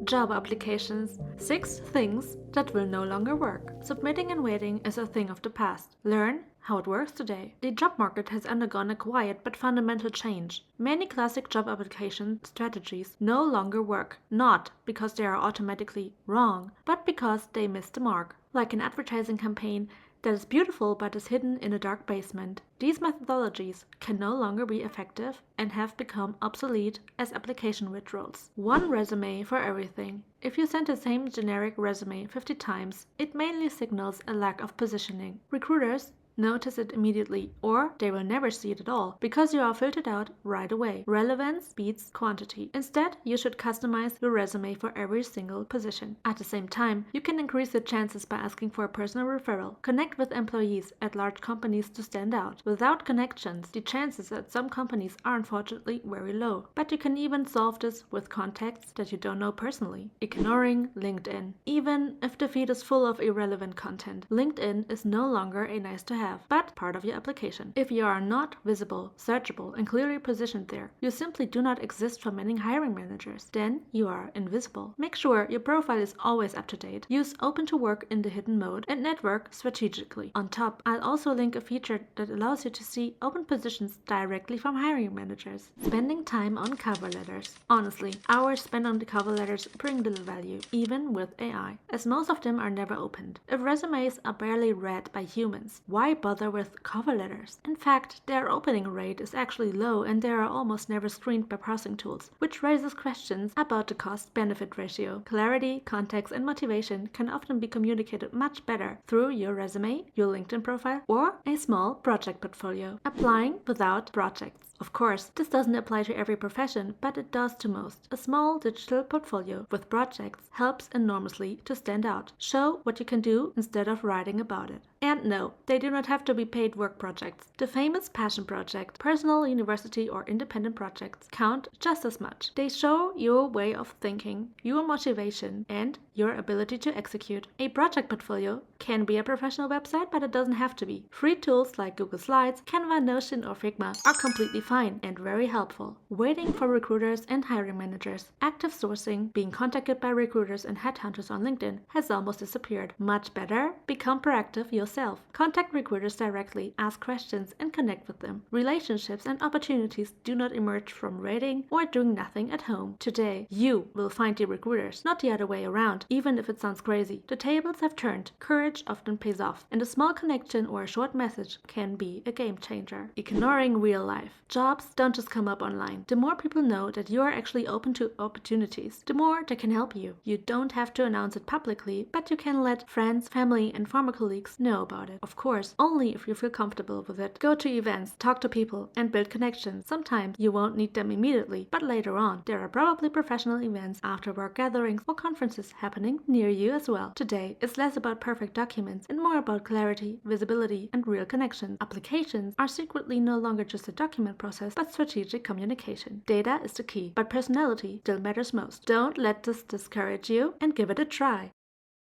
Job applications. 6 things that will no longer work. Submitting and waiting is a thing of the past. Learn how it works today. The job market has undergone a quiet but fundamental change. Many classic job application strategies no longer work, not because they are automatically wrong, but because they missed the mark. Like an advertising campaign that is beautiful but is hidden in a dark basement. These methodologies can no longer be effective and have become obsolete as application withdrawals. One resume for everything. If you send the same generic resume 50 times, it mainly signals a lack of positioning. Recruiters notice it immediately, or they will never see it at all, because you are filtered out right away. Relevance beats quantity. Instead, you should customize your resume for every single position. At the same time, you can increase the chances by asking for a personal referral. Connect with employees at large companies to stand out. Without connections, the chances at some companies are unfortunately very low. But you can even solve this with contacts that you don't know personally. Ignoring LinkedIn. Even if the feed is full of irrelevant content, LinkedIn is no longer a nice to have, but part of your application. If you are not visible, searchable, and clearly positioned there, you simply do not exist for many hiring managers. Then you are invisible. Make sure your profile is always up to date. Use open to work in the hidden mode and network strategically. On top, I'll also link a feature that allows you to see open positions directly from hiring managers. Spending time on cover letters. Honestly, hours spent on the cover letters bring little value, even with AI, as most of them are never opened. If resumes are barely read by humans, why bother with cover letters? In fact, their opening rate is actually low and they are almost never screened by parsing tools, which raises questions about the cost-benefit ratio. Clarity, context, and motivation can often be communicated much better through your resume, your LinkedIn profile, or a small project portfolio. Applying without projects. Of course, this doesn't apply to every profession, but it does to most. A small digital portfolio with projects helps enormously to stand out. Show what you can do instead of writing about it. And no, they do not have to be paid work projects. The famous passion project, personal, university, or independent projects count just as much. They show your way of thinking, your motivation, and your ability to execute. A project portfolio can be a professional website, but it doesn't have to be. Free tools like Google Slides, Canva, Notion, or Figma are completely fine and very helpful. Waiting for recruiters and hiring managers. Active sourcing, being contacted by recruiters and headhunters on LinkedIn, has almost disappeared. Much better, become proactive yourself. Contact recruiters directly, ask questions, and connect with them. Relationships and opportunities do not emerge from waiting or doing nothing at home. Today, you will find the recruiters, not the other way around, even if it sounds crazy. The tables have turned. Courage often pays off, and a small connection or a short message can be a game changer. Ignoring real life. Jobs don't just come up online. The more people know that you are actually open to opportunities, the more they can help you. You don't have to announce it publicly, but you can let friends, family, and former colleagues know about it. Of course, only if you feel comfortable with it. Go to events, talk to people, and build connections. Sometimes you won't need them immediately, but later on, there are probably professional events, after work gatherings, or conferences happening near you as well. Today is less about perfect documents and more about clarity, visibility, and real connections. Applications are secretly no longer just a document process, but strategic communication. Data is the key, but personality still matters most. Don't let this discourage you and give it a try.